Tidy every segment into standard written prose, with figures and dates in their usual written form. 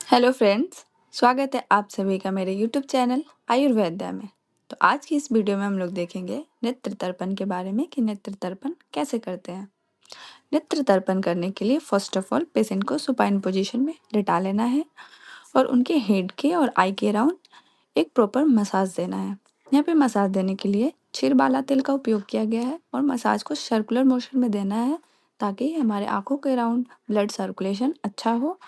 Hello friends, स्वागत है आप सभी का मेरे यूट्यूब चैनल आयुर्वेद्या में। तो आज की इस वीडियो में हम लोग देखेंगे नेत्र तर्पण के बारे में कि नेत्र तर्पण कैसे करते हैं। नेत्र तर्पण करने के लिए फर्स्ट ऑफ ऑल पेशेंट को सुपाइन पोजीशन में लेटा लेना है और उनके हेड के और आई के अराउंड एक प्रॉपर मसाज देना है। यहाँ पे मसाज देने के लिए क्षीरबाला तेल का उपयोग किया गया है और मसाज को सर्कुलर मोशन में देना है ताकि हमारे आंखों के अराउंड ब्लड सर्कुलेशन अच्छा हो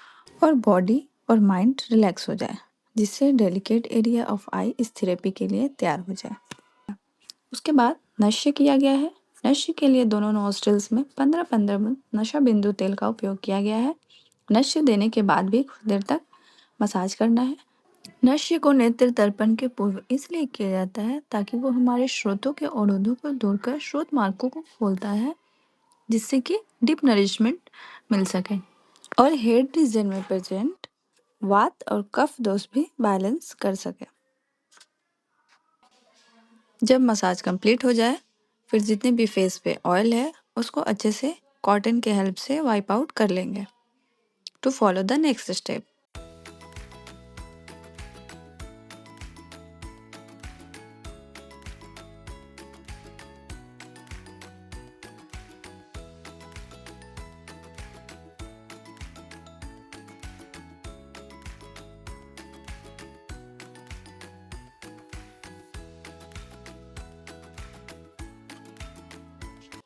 और बॉडी और माइंड रिलैक्स हो जाए, जिससे डेलिकेट एरिया ऑफ आई इस थेरेपी के लिए तैयार हो जाए। उसके बाद नश्य किया गया है। नश्य के लिए दोनों नोस्ट्रिल्स में 15-15 नशा बिंदु तेल का उपयोग किया गया है। नश्य देने के बाद भी कुछ देर तक मसाज करना है। नश्य को नेत्र तर्पण के पूर्व इसलिए किया जाता है ताकि वो हमारे स्रोतों के अवरोधों को दूर कर स्रोत मार्गों को खोलता है, जिससे कि डीप नरिशमेंट मिल सके और हेड रीजन में प्रेजेंट वात और कफ दोष भी बैलेंस कर सके। जब मसाज कंप्लीट हो जाए फिर जितने भी फेस पे ऑयल है उसको अच्छे से कॉटन के हेल्प से वाइप आउट कर लेंगे to follow the next step.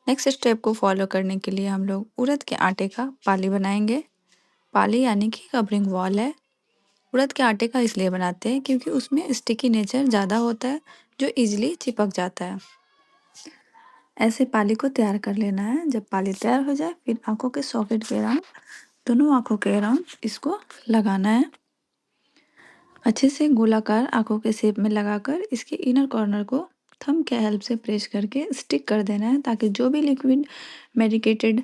Next step को फॉलो करने के लिए हम लोग उड़द के आटे का पाली बनाएंगे। पाली यानी कि कवरिंग वॉल है। उड़द के आटे का इसलिए बनाते हैं क्योंकि उसमें स्टिकी नेचर ज़्यादा होता है जो इजीली चिपक जाता है। ऐसे पाली को तैयार कर लेना है। जब पाली तैयार हो जाए फिर आंखों के सॉकेट के अराउंड, दोनों आंखों के अराउंड इसको लगाना है। अच्छे से गोलाकार आंखों के शेप में लगाकर इसके इनर कॉर्नर को थंब के हेल्प से प्रेस करके स्टिक कर देना है ताकि जो भी लिक्विड मेडिकेटेड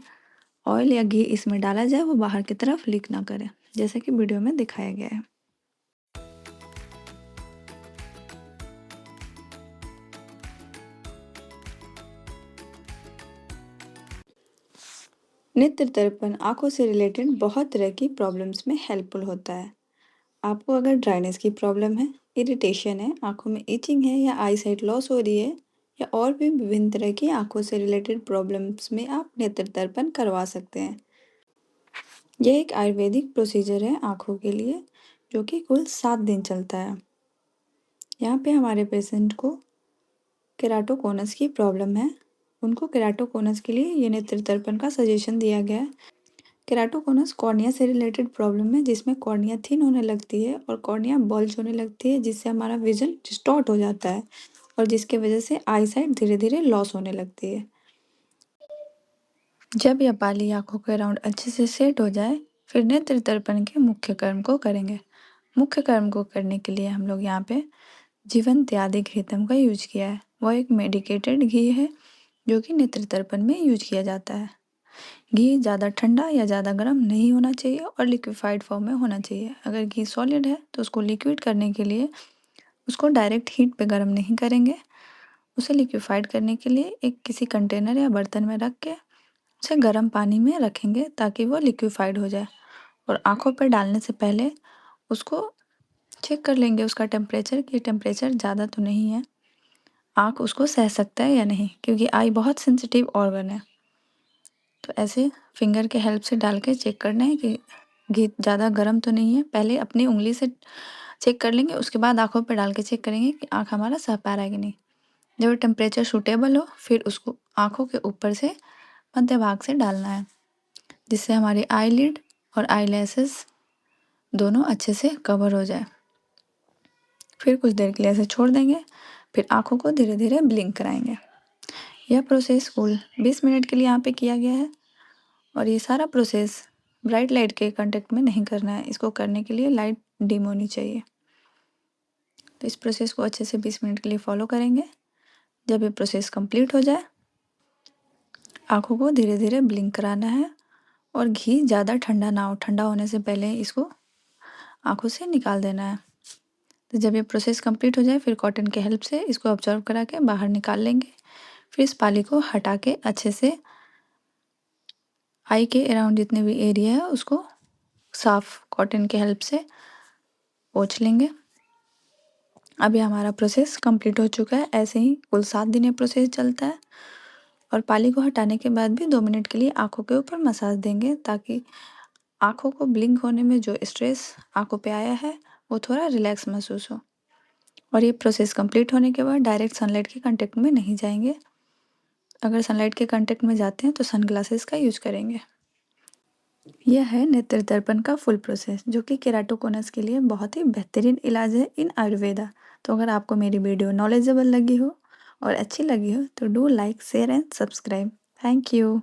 ऑयल या घी इसमें डाला जाए वो बाहर की तरफ लीक ना करे, जैसे कि वीडियो में दिखाया गया है। नेत्र तर्पण आंखों से रिलेटेड बहुत तरह की प्रॉब्लम्स में हेल्पफुल होता है। आपको अगर ड्राइनेस की प्रॉब्लम है, इरिटेशन है, आंखों में इचिंग है या आई साइट लॉस हो रही है या और भी विभिन्न तरह की आंखों से रिलेटेड प्रॉब्लम्स में आप नेत्र तर्पण करवा सकते हैं। यह एक आयुर्वेदिक प्रोसीजर है आंखों के लिए जो कि कुल 7 दिन चलता है। यहाँ पे हमारे पेशेंट को केराटोकोनस की प्रॉब्लम है। उनको केराटोकोनस के लिए ये नेत्र तर्पण का सजेशन दिया गया है। केराटोकोनस कॉर्निया से रिलेटेड प्रॉब्लम है जिसमें कॉर्निया थिन होने लगती है और कॉर्निया बल्ज होने लगती है, जिससे हमारा विजन डिस्टॉर्ट हो जाता है और जिसके वजह से आई साइट धीरे धीरे लॉस होने लगती है। जब यह पाली आंखों के अराउंड अच्छे से सेट हो जाए फिर नेत्र तर्पण के मुख्य कर्म को करेंगे। मुख्य कर्म को करने के लिए हम लोग यहाँ पे जीवन त्यादिक घृतम का यूज किया है। वह एक मेडिकेटेड घी है जो कि नेत्र तर्पण में यूज किया जाता है। घी ज़्यादा ठंडा या ज़्यादा गर्म नहीं होना चाहिए और लिक्विफाइड फॉर्म में होना चाहिए। अगर घी सॉलिड है तो उसको लिक्विड करने के लिए उसको डायरेक्ट हीट पे गर्म नहीं करेंगे। उसे लिक्विफाइड करने के लिए एक किसी कंटेनर या बर्तन में रख के उसे गर्म पानी में रखेंगे ताकि वो लिक्विफाइड हो जाए और आंखों पर डालने से पहले उसको चेक कर लेंगे उसका टेम्परेचर कि टेम्परेचर ज़्यादा तो नहीं है, आँख उसको सह सकता है या नहीं, क्योंकि आई बहुत सेंसिटिव ऑर्गन है। तो ऐसे फिंगर के हेल्प से डाल के चेक करना है कि घी ज़्यादा गर्म तो नहीं है। पहले अपनी उंगली से चेक कर लेंगे, उसके बाद आंखों पे डाल के चेक करेंगे कि आँख हमारा सह पा रहा है कि नहीं। जब टेम्परेचर सूटेबल हो फिर उसको आँखों के ऊपर से मध्य भाग से डालना है, जिससे हमारी आईलिड और आईलैशेस दोनों अच्छे से कवर हो जाए। फिर कुछ देर के लिए ऐसे छोड़ देंगे, फिर आंखों को धीरे धीरे ब्लिंक कराएंगे। यह प्रोसेस कुल 20 मिनट के लिए यहाँ पे किया गया है और ये सारा प्रोसेस ब्राइट लाइट के कांटेक्ट में नहीं करना है। इसको करने के लिए लाइट डिम होनी चाहिए। तो इस प्रोसेस को अच्छे से 20 मिनट के लिए फॉलो करेंगे। जब ये प्रोसेस कंप्लीट हो जाए आंखों को धीरे धीरे ब्लिंक कराना है और घी ज़्यादा ठंडा ना हो, ठंडा होने से पहले इसको आंखों से निकाल देना है। तो जब ये प्रोसेस कंप्लीट हो जाए फिर कॉटन के हेल्प से इसको ऑब्जर्व करा के बाहर निकाल लेंगे। फिर इस पाली को हटा के अच्छे से आई के अराउंड जितने भी एरिया है उसको साफ कॉटन की हेल्प से पोंछ लेंगे। अभी हमारा प्रोसेस कंप्लीट हो चुका है। ऐसे ही कुल 7 दिन ये प्रोसेस चलता है और पाली को हटाने के बाद भी 2 मिनट के लिए आँखों के ऊपर मसाज देंगे ताकि आँखों को ब्लिंक होने में जो स्ट्रेस आँखों पे आया है वो थोड़ा रिलैक्स महसूस हो। और ये प्रोसेस कंप्लीट होने के बाद डायरेक्ट सनलाइट के कांटेक्ट में नहीं जाएंगे। अगर सनलाइट के कांटेक्ट में जाते हैं तो सनग्लासेस का यूज करेंगे। यह है नेत्र दर्पण का फुल प्रोसेस जो कि केराटोकोनस के लिए बहुत ही बेहतरीन इलाज है इन आयुर्वेदा। तो अगर आपको मेरी वीडियो नॉलेजेबल लगी हो और अच्छी लगी हो तो do like share and subscribe. Thank you.